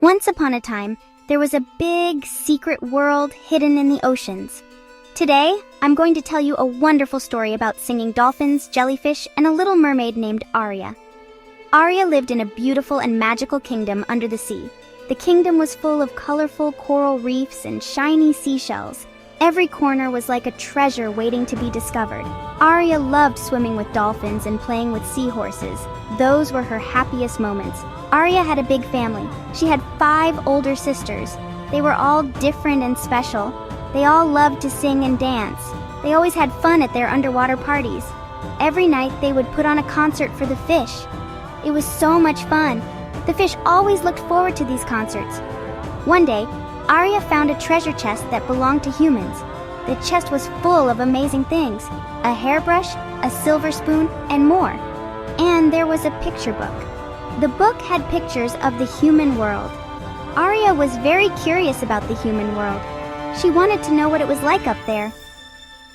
Once upon a time, there was a big, secret world hidden in the oceans. Today, I'm going to tell you a wonderful story about singing dolphins, jellyfish, and a little mermaid named Aria. Aria lived in a beautiful and magical kingdom under the sea. The kingdom was full of colorful coral reefs and shiny seashells. Every corner was like a treasure waiting to be discovered. Aria loved swimming with dolphins and playing with seahorses. Those were her happiest moments. Aria had a big family. She had 5 older sisters. They were all different and special. They all loved to sing and dance. They always had fun at their underwater parties. Every night they would put on a concert for the fish. It was so much fun. The fish always looked forward to these concerts. One day, Aria found a treasure chest that belonged to humans. The chest was full of amazing things: a hairbrush, a silver spoon, and more. And there was a picture book. The book had pictures of the human world. Aria was very curious about the human world. She wanted to know what it was like up there.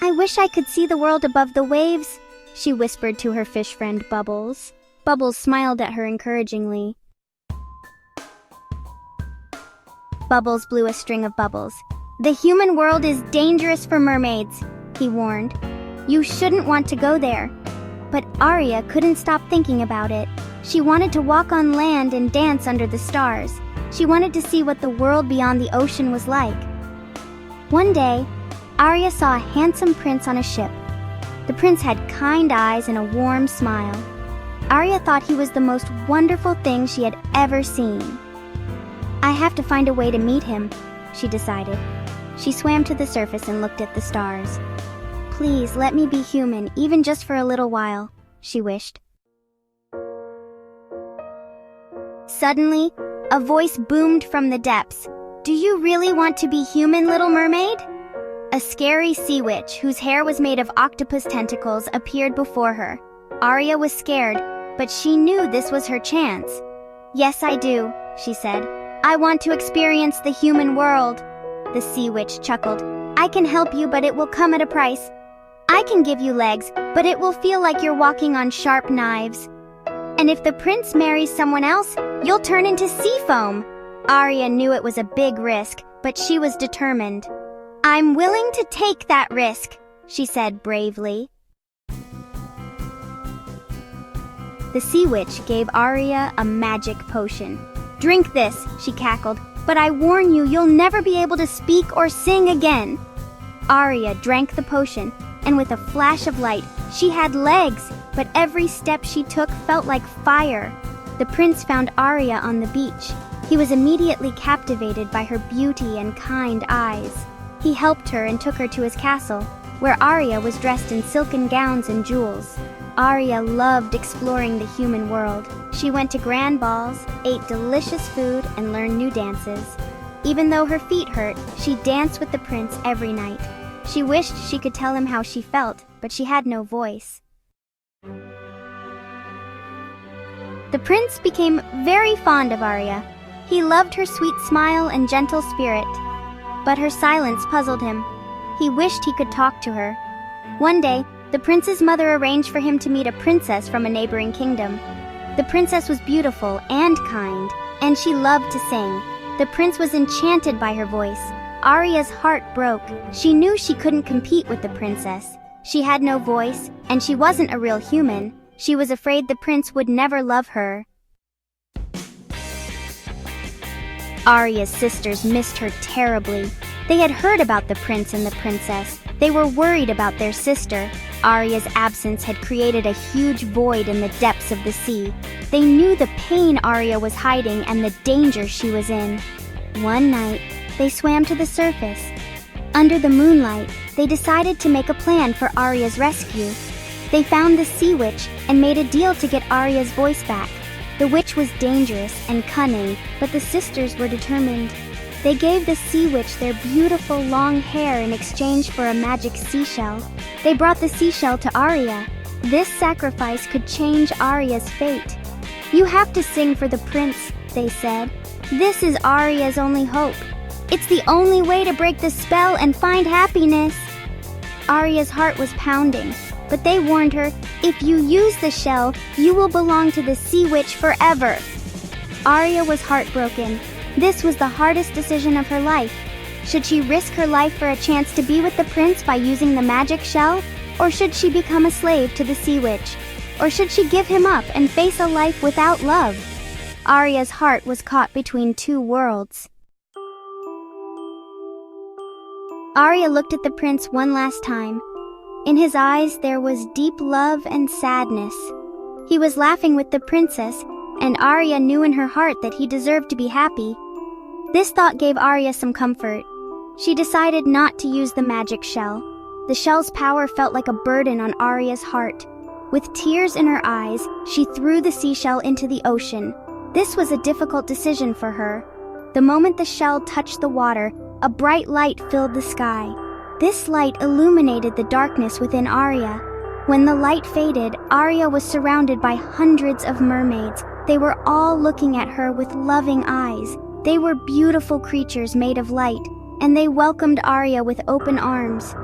"I wish I could see the world above the waves," she whispered to her fish friend Bubbles. Bubbles smiled at her encouragingly. Bubbles blew a string of bubbles. "The human world is dangerous for mermaids," he warned. "You shouldn't want to go there." But Aria couldn't stop thinking about it. She wanted to walk on land and dance under the stars. She wanted to see what the world beyond the ocean was like. One day, Aria saw a handsome prince on a ship. The prince had kind eyes and a warm smile. Aria thought he was the most wonderful thing she had ever seen. "I have to find a way to meet him," she decided. She swam to the surface and looked at the stars. "Please let me be human, even just for a little while," she wished. Suddenly, a voice boomed from the depths. "Do you really want to be human, little mermaid?" A scary sea witch, whose hair was made of octopus tentacles, appeared before her. Aria was scared, but she knew this was her chance. "Yes, I do," she said. "I want to experience the human world." The sea witch chuckled. "I can help you, but it will come at a price. I can give you legs, but it will feel like you're walking on sharp knives. And if the prince marries someone else, you'll turn into sea foam." Aria knew it was a big risk, but she was determined. "I'm willing to take that risk," she said bravely. The sea witch gave Aria a magic potion. "Drink this," she cackled, "but I warn you, you'll never be able to speak or sing again." Aria drank the potion, and with a flash of light, she had legs, but every step she took felt like fire. The prince found Aria on the beach. He was immediately captivated by her beauty and kind eyes. He helped her and took her to his castle, where Aria was dressed in silken gowns and jewels. Aria loved exploring the human world. She went to grand balls, ate delicious food, and learned new dances. Even though her feet hurt, she danced with the prince every night. She wished she could tell him how she felt, but she had no voice. The prince became very fond of Aria. He loved her sweet smile and gentle spirit. But her silence puzzled him. He wished he could talk to her. One day, the prince's mother arranged for him to meet a princess from a neighboring kingdom. The princess was beautiful and kind, and she loved to sing. The prince was enchanted by her voice. Aria's heart broke. She knew she couldn't compete with the princess. She had no voice, and she wasn't a real human. She was afraid the prince would never love her. Aria's sisters missed her terribly. They had heard about the prince and the princess. They were worried about their sister. Aria's absence had created a huge void in the depths of the sea. They knew the pain Aria was hiding and the danger she was in. One night, they swam to the surface. Under the moonlight, they decided to make a plan for Aria's rescue. They found the sea witch and made a deal to get Aria's voice back. The witch was dangerous and cunning, but the sisters were determined. They gave the sea witch their beautiful long hair in exchange for a magic seashell. They brought the seashell to Aria. This sacrifice could change Aria's fate. "You have to sing for the prince," they said. "This is Aria's only hope. It's the only way to break the spell and find happiness." Aria's heart was pounding, but they warned her, "If you use the shell, you will belong to the sea witch forever." Aria was heartbroken. This was the hardest decision of her life. Should she risk her life for a chance to be with the prince by using the magic shell? Or should she become a slave to the sea witch? Or should she give him up and face a life without love? Aria's heart was caught between two worlds. Aria looked at the prince one last time. In his eyes there was deep love and sadness. He was laughing with the princess, and Aria knew in her heart that he deserved to be happy. This thought gave Aria some comfort. She decided not to use the magic shell. The shell's power felt like a burden on Aria's heart. With tears in her eyes, she threw the seashell into the ocean. This was a difficult decision for her. The moment the shell touched the water, a bright light filled the sky. This light illuminated the darkness within Aria. When the light faded, Aria was surrounded by hundreds of mermaids. They were all looking at her with loving eyes. They were beautiful creatures made of light, and they welcomed Aria with open arms.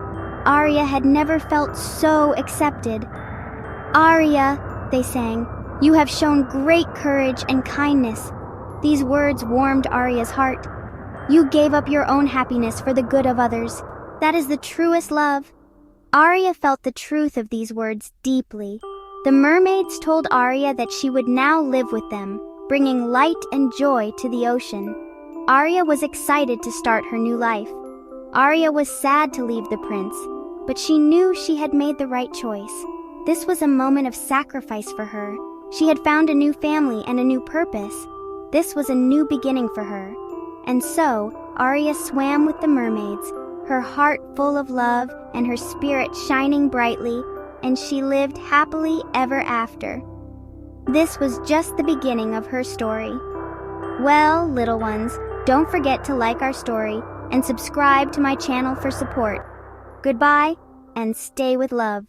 Aria had never felt so accepted. "Aria," they sang, "you have shown great courage and kindness." These words warmed Aria's heart. "You gave up your own happiness for the good of others. That is the truest love." Aria felt the truth of these words deeply. The mermaids told Aria that she would now live with them, bringing light and joy to the ocean. Aria was excited to start her new life. Aria was sad to leave the prince, but she knew she had made the right choice. This was a moment of sacrifice for her. She had found a new family and a new purpose. This was a new beginning for her. And so, Aria swam with the mermaids, her heart full of love and her spirit shining brightly, and she lived happily ever after. This was just the beginning of her story. Well, little ones, don't forget to like our story and subscribe to my channel for support. Goodbye, and stay with love.